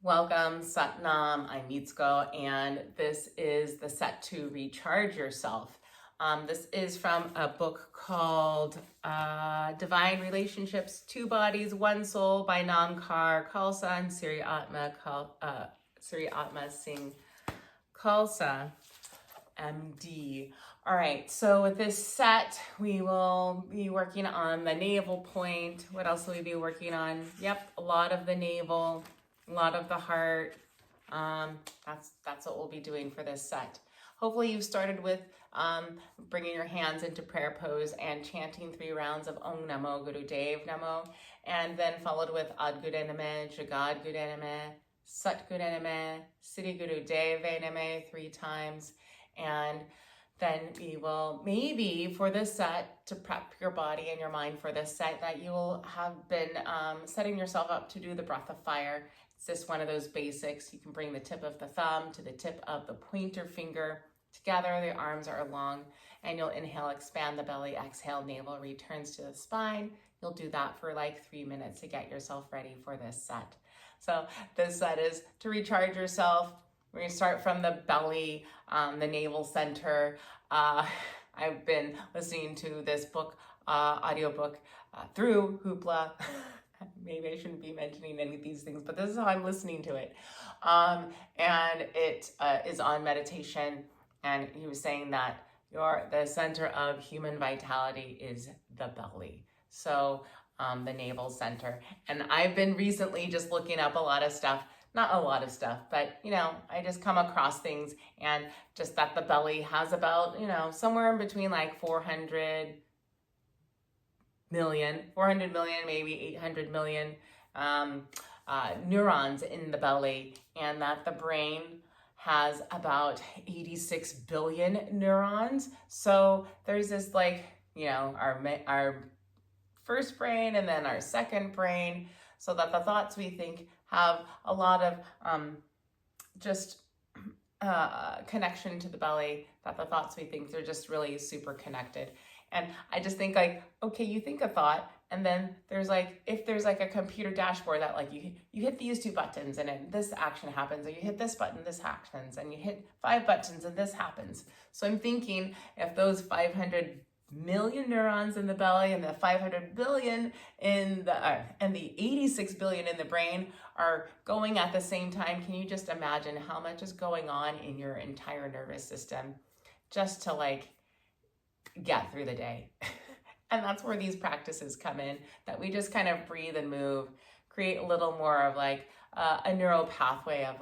Welcome, Satnam. I'm Mitsuko, and this is the set to recharge yourself. This is from a book called Divine Relationships, Two Bodies, One Soul by Namkar Khalsa and Sri Atma Singh Khalsa, MD. All right, so with this set, we will be working on the navel point. What else will we be working on? Yep, a lot of the navel, a lot of the heart. That's what we'll be doing for this set. Hopefully you've started with bringing your hands into prayer pose and chanting 3 rounds of Om Namo Guru Dev Namo, and then followed with Ad Guru Name, Jagad Guru Name, Sat Guru Name, Siddhi Guru Dev Name 3 times. And then we will maybe for this set to prep your body and your mind for this set that you will have been setting yourself up to do the breath of fire. It's just one of those basics. You can bring the tip of the thumb to the tip of the pointer finger together. The arms are long, and you'll inhale, expand the belly, exhale, navel returns to the spine. You'll do that for like 3 minutes to get yourself ready for this set. So this set is to recharge yourself. We're going to start from the belly, the navel center. I've been listening to this book, audiobook, through Hoopla. Maybe I shouldn't be mentioning any of these things, but this is how I'm listening to it. And it is on meditation. And he was saying that the center of human vitality is the belly. So the navel center. And I've been recently just looking up a lot of stuff. Not a lot of stuff, but, I just come across things, and just that the belly has about, somewhere in between like 400 million, maybe 800 million neurons in the belly, and that the brain has about 86 billion neurons. So there's this our first brain and then our second brain, so that the thoughts we think have a lot of connection to the belly, that the thoughts we think, they're just really super connected. And I just think okay, you think a thought, and then there's if there's a computer dashboard that you hit these 2 buttons and this action happens, or you hit this button, this happens, and you hit 5 buttons and this happens. So I'm thinking if those 500 million neurons in the belly and the 500 billion and the 86 billion in the brain are going at the same time, can you just imagine how much is going on in your entire nervous system just to get through the day? And that's where these practices come in, that we just kind of breathe and move, create a little more of a neural pathway of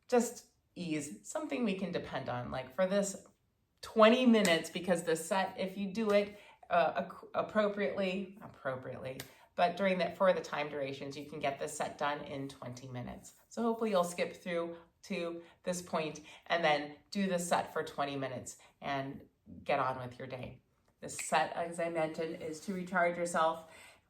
just ease, something we can depend on for this 20 minutes, because the set, if you do it appropriately, but for the time durations, you can get this set done in 20 minutes. So hopefully you'll skip through to this point and then do the set for 20 minutes and get on with your day. This set, as I mentioned, is to recharge yourself.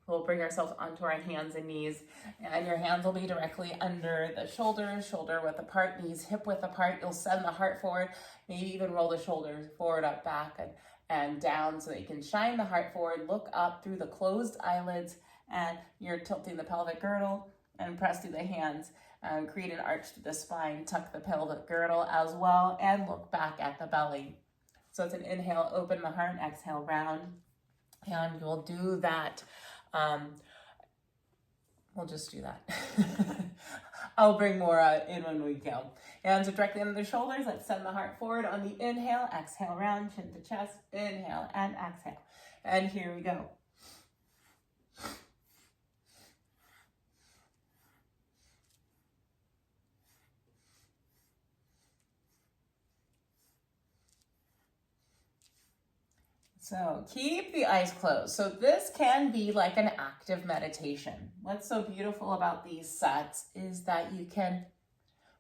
We'll bring ourselves onto our hands and knees, and your hands will be directly under the shoulders, shoulder width apart, knees hip width apart. You'll send the heart forward, maybe even roll the shoulders forward, up, back, and down, so that you can shine the heart forward, look up through the closed eyelids, and you're tilting the pelvic girdle, and press through the hands, and create an arch to the spine, tuck the pelvic girdle as well, and look back at the belly. So it's an inhale, open the heart, exhale, round, and you'll do that. We'll just do that. I'll bring more in when we go. Hands are directly under the shoulders. Let's send the heart forward on the inhale. Exhale, round, chin to chest. Inhale and exhale. And here we go. So keep the eyes closed. So this can be like an active meditation. What's so beautiful about these sets is that you can,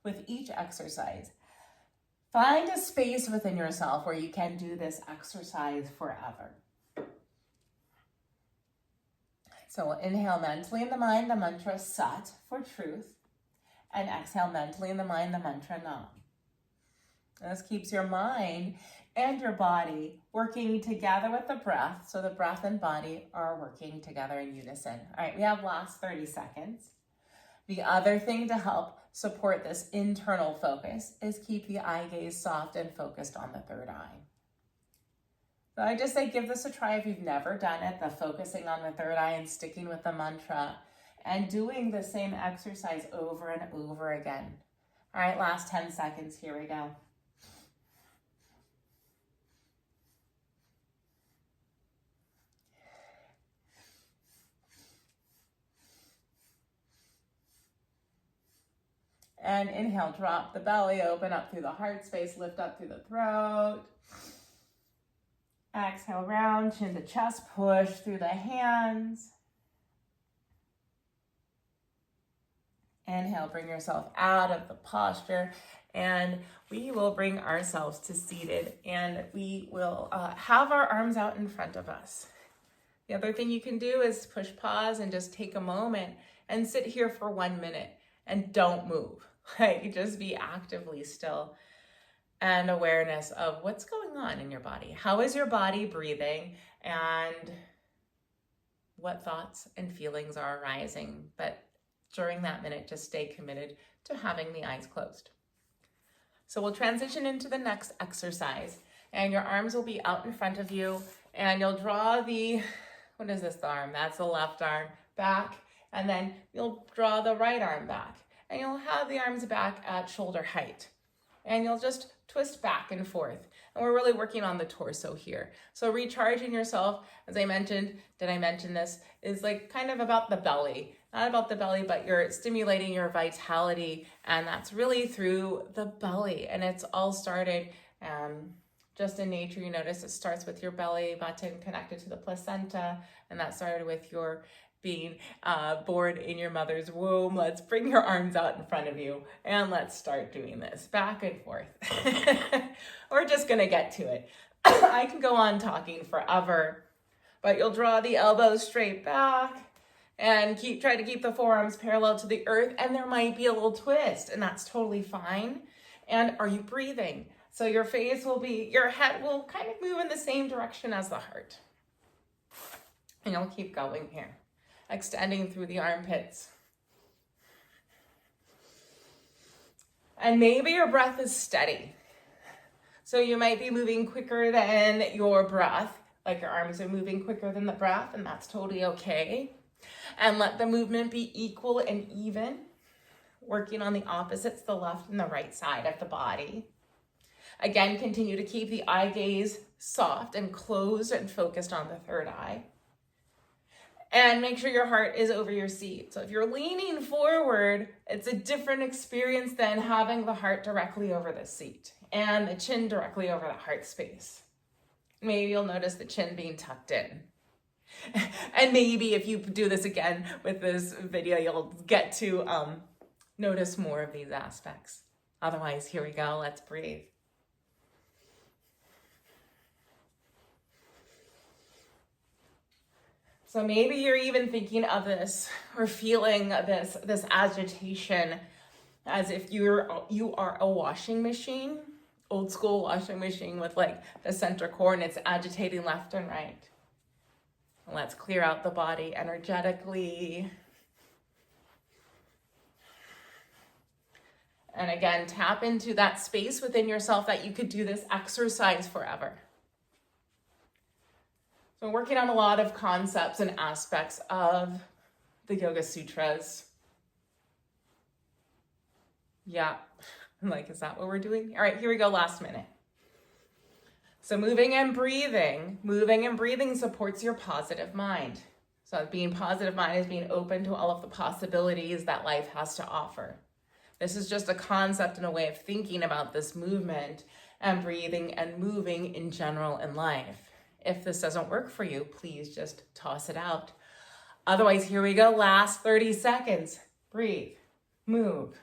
with each exercise, find a space within yourself where you can do this exercise forever. So inhale mentally in the mind the mantra Sat for truth, and exhale mentally in the mind the mantra Nam. And this keeps your mind and your body working together with the breath. So the breath and body are working together in unison. All right, we have last 30 seconds. The other thing to help support this internal focus is keep the eye gaze soft and focused on the third eye. So I just say give this a try if you've never done it, the focusing on the third eye and sticking with the mantra and doing the same exercise over and over again. All right, last 10 seconds, here we go. And inhale, drop the belly, open up through the heart space, lift up through the throat. Exhale, round, chin to chest, push through the hands. Inhale, bring yourself out of the posture, and we will bring ourselves to seated, and we will have our arms out in front of us. The other thing you can do is push pause and just take a moment and sit here for 1 minute and don't move. Like, just be actively still and awareness of what's going on in your body. How is your body breathing, and what thoughts and feelings are arising? But during that minute, just stay committed to having the eyes closed. So we'll transition into the next exercise, and your arms will be out in front of you, and you'll draw what is this arm? That's the left arm back, and then you'll draw the right arm back, and you'll have the arms back at shoulder height, and you'll just twist back and forth. And we're really working on the torso here. So recharging yourself, as I mentioned, did I mention this, is like kind of about the belly. Not about the belly, but you're stimulating your vitality, and that's really through the belly. And it's all started just in nature. You notice it starts with your belly button connected to the placenta, and that started with your being born in your mother's womb. Let's bring your arms out in front of you, and let's start doing this back and forth. We're just gonna get to it. I can go on talking forever, but you'll draw the elbows straight back and try to keep the forearms parallel to the earth, and there might be a little twist, and that's totally fine. And are you breathing? So your head will kind of move in the same direction as the heart. And you'll keep going here, extending through the armpits. And maybe your breath is steady. So you might be moving quicker than your breath, like your arms are moving quicker than the breath, and that's totally okay. And let the movement be equal and even, working on the opposites, the left and the right side of the body. Again, continue to keep the eye gaze soft and closed and focused on the third eye. And make sure your heart is over your seat. So if you're leaning forward, it's a different experience than having the heart directly over the seat and the chin directly over the heart space. Maybe you'll notice the chin being tucked in. And maybe if you do this again with this video, you'll get to notice more of these aspects. Otherwise, here we go. Let's breathe. So maybe you're even thinking of this or feeling this agitation as if you are a washing machine, old school washing machine with like the center core, and it's agitating left and right. Let's clear out the body energetically. And again, tap into that space within yourself that you could do this exercise forever. So working on a lot of concepts and aspects of the Yoga Sutras. Yeah, I'm like, is that what we're doing? All right, here we go, last minute. So moving and breathing supports your positive mind. So being positive mind is being open to all of the possibilities that life has to offer. This is just a concept and a way of thinking about this movement and breathing and moving in general in life. If this doesn't work for you, please just toss it out. Otherwise, here we go, last 30 seconds. Breathe, move.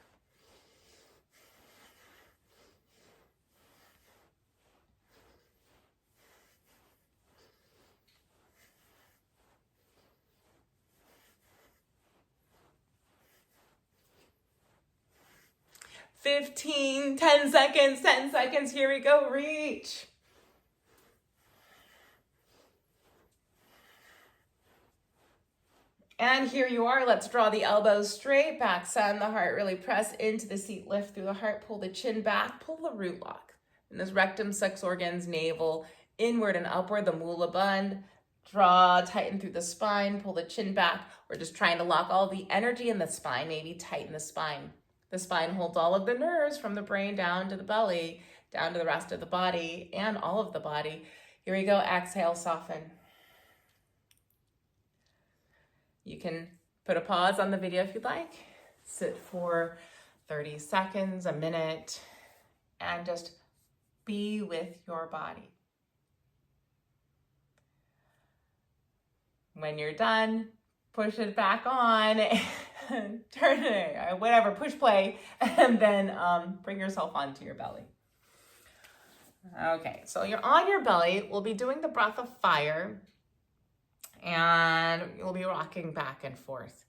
$15, 10 seconds, here we go, reach. And here you are. Let's draw the elbows straight back, send the heart, really press into the seat, lift through the heart, pull the chin back, pull the root lock. And this rectum, sex organs, navel, inward and upward, the moolah bund. Draw, tighten through the spine, pull the chin back. We're just trying to lock all the energy in the spine, maybe tighten the spine. The spine holds all of the nerves from the brain down to the belly, down to the rest of the body and all of the body. Here we go, exhale, soften. You can put a pause on the video if you'd like. Sit for 30 seconds, a minute, and just be with your body. When you're done, push it back on, turn it, whatever, push play, and then bring yourself onto your belly. Okay, so you're on your belly. We'll be doing the breath of fire, and you'll be rocking back and forth.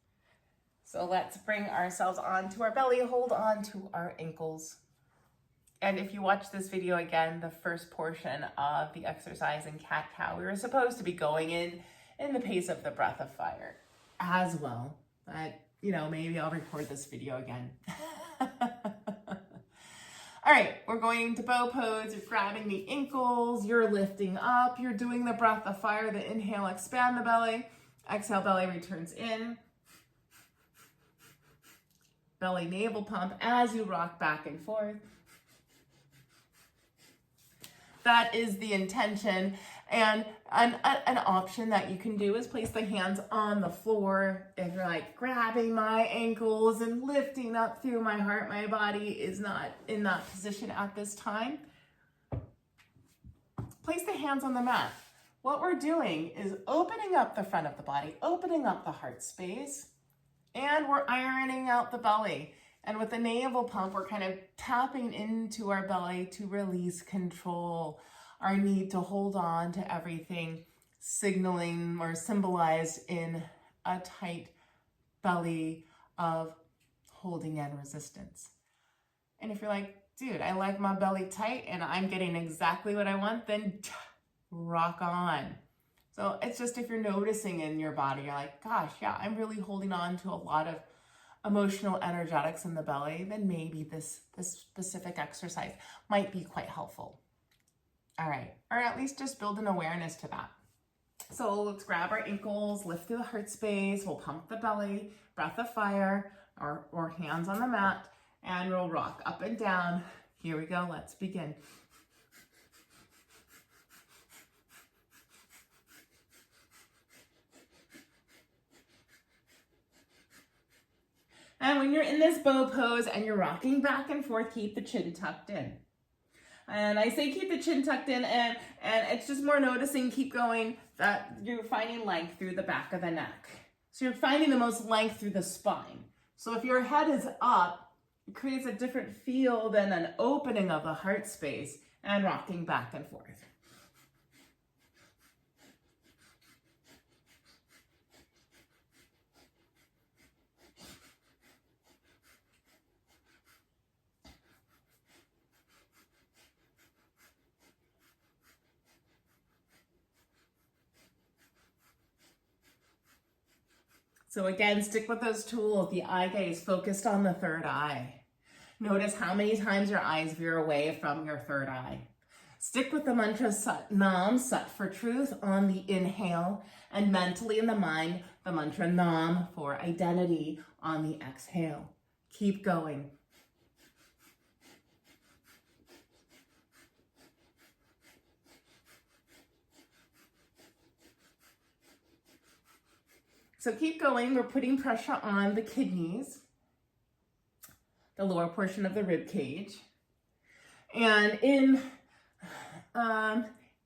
So let's bring ourselves onto our belly, hold on to our ankles. And if you watch this video again, the first portion of the exercise in cat-cow, we were supposed to be going in the pace of the breath of fire as well. But, maybe I'll record this video again. All right, we're going to bow pose. You're grabbing the ankles, you're lifting up, you're doing the breath of fire, the inhale, expand the belly. Exhale, belly returns in. Belly navel pump as you rock back and forth. That is the intention. And an option that you can do is place the hands on the floor. If you're like grabbing my ankles and lifting up through my heart, my body is not in that position at this time. Place the hands on the mat. What we're doing is opening up the front of the body, opening up the heart space, and we're ironing out the belly. And with the navel pump, we're kind of tapping into our belly to release control, our need to hold on to everything, signaling or symbolized in a tight belly of holding in resistance. And if you're like, dude, I like my belly tight and I'm getting exactly what I want, then rock on. So it's just if you're noticing in your body, you're like, gosh, yeah, I'm really holding on to a lot of emotional energetics in the belly, then maybe this specific exercise might be quite helpful. All right, or at least just build an awareness to that. So let's grab our ankles, lift through the heart space, we'll pump the belly, breath of fire, or hands on the mat, and we'll rock up and down. Here we go, let's begin. And when you're in this bow pose and you're rocking back and forth, keep the chin tucked in. And I say keep the chin tucked in, and it's just more noticing, keep going, that you're finding length through the back of the neck. So you're finding the most length through the spine. So if your head is up, it creates a different feel than an opening of the heart space and rocking back and forth. So again, stick with those tools. The eye gaze focused on the third eye. Notice how many times your eyes veer away from your third eye. Stick with the mantra Sat Nam, Sat for truth on the inhale, and mentally in the mind, the mantra Nam for identity on the exhale. Keep going. So keep going. We're putting pressure on the kidneys, the lower portion of the rib cage. And in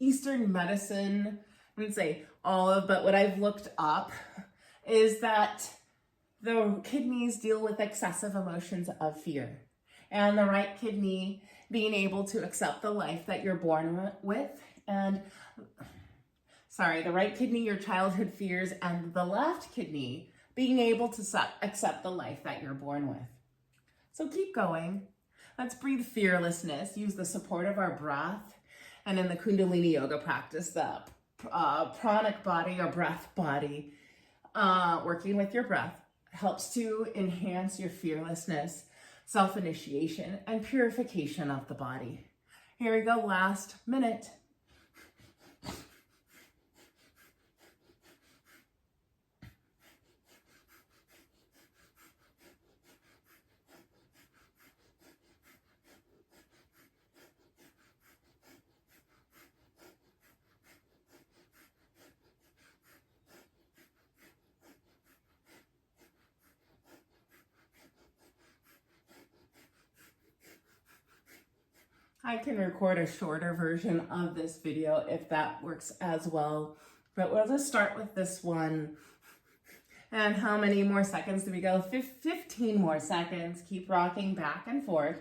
Eastern medicine, I wouldn't say all of, but what I've looked up is that the kidneys deal with excessive emotions of fear. And the right kidney being able to accept the life that you're born with, and the right kidney, your childhood fears, and the left kidney being able to accept the life that you're born with. So keep going. Let's breathe fearlessness, use the support of our breath, and in the Kundalini yoga practice, the pranic body or breath body, working with your breath helps to enhance your fearlessness, self-initiation, and purification of the body. Here we go, last minute. I can record a shorter version of this video if that works as well, but we'll just start with this one. And how many more seconds do we go? 15 more seconds. Keep rocking back and forth.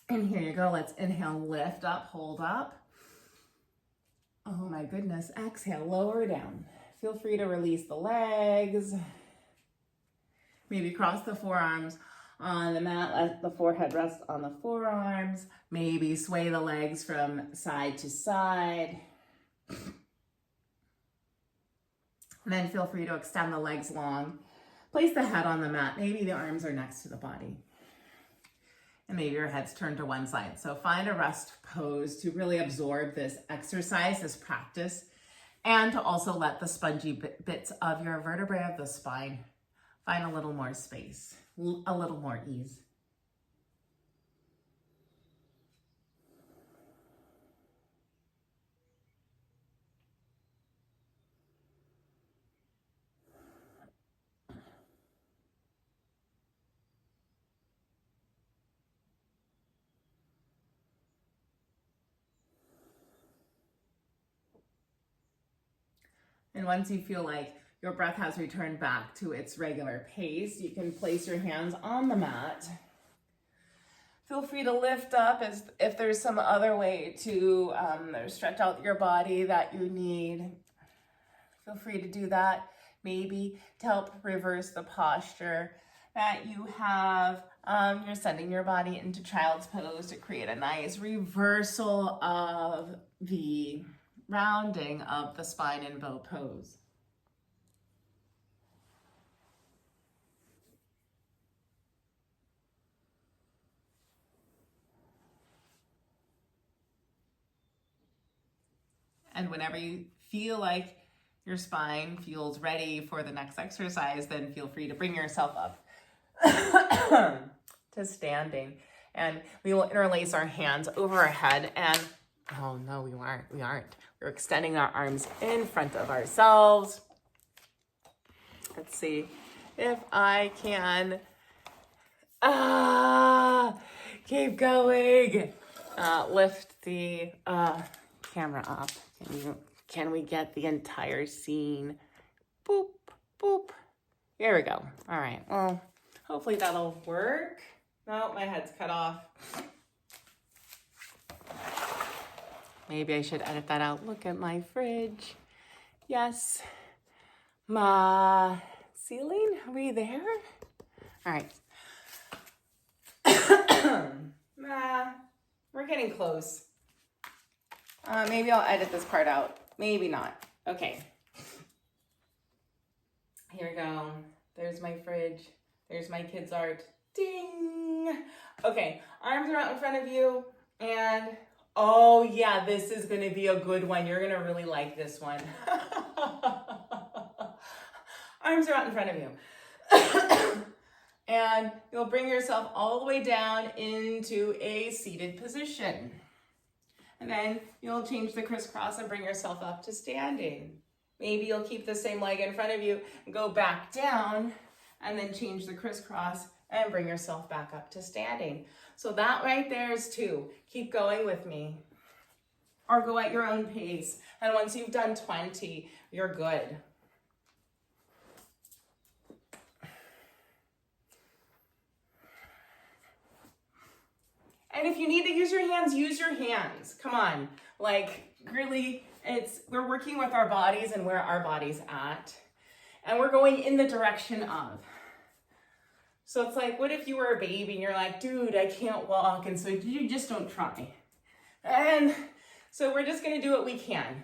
And here you go. Let's inhale, lift up, hold up. Oh my goodness. Exhale, lower down. Feel free to release the legs. Maybe cross the forearms on the mat, let the forehead rest on the forearms. Maybe sway the legs from side to side. And then feel free to extend the legs long. Place the head on the mat. Maybe the arms are next to the body. And maybe your head's turned to one side. So find a rest pose to really absorb this exercise, this practice, and to also let the spongy bits of your vertebrae of the spine find a little more space, a little more ease. And once you feel like your breath has returned back to its regular pace, you can place your hands on the mat. Feel free to lift up as if there's some other way to stretch out your body that you need. Feel free to do that, maybe to help reverse the posture that you have. You're sending your body into child's pose to create a nice reversal of the rounding of the spine in bow pose. And whenever you feel like your spine feels ready for the next exercise, then feel free to bring yourself up to standing. And we will interlace our hands over our head and, oh no, we aren't. We're extending our arms in front of ourselves. Let's see if I can, keep going. Lift the camera up. Can we get the entire scene? Boop, boop. Here we go. All right, well, hopefully that'll work. No, my head's cut off. Maybe I should edit that out. Look at my fridge. Yes. My ceiling, are we there? All right. We're getting close. Maybe I'll edit this part out. Maybe not. Okay. Here we go. There's my fridge. There's my kids' art. Ding! Okay, arms are out in front of you. And, oh yeah, this is going to be a good one. You're going to really like this one. Arms are out in front of you. And you'll bring yourself all the way down into a seated position. And then you'll change the crisscross and bring yourself up to standing. Maybe you'll keep the same leg in front of you and go back down and then change the crisscross and bring yourself back up to standing. So that right there is 2. Keep going with me. Or go at your own pace. And once you've done 20, you're good. And if you need to use your hands, use your hands. Come on. Like, really, we're working with our bodies and where our body's at. And we're going in the direction of. So it's like, what if you were a baby and you're like, dude, I can't walk. And so you just don't try. And so we're just going to do what we can.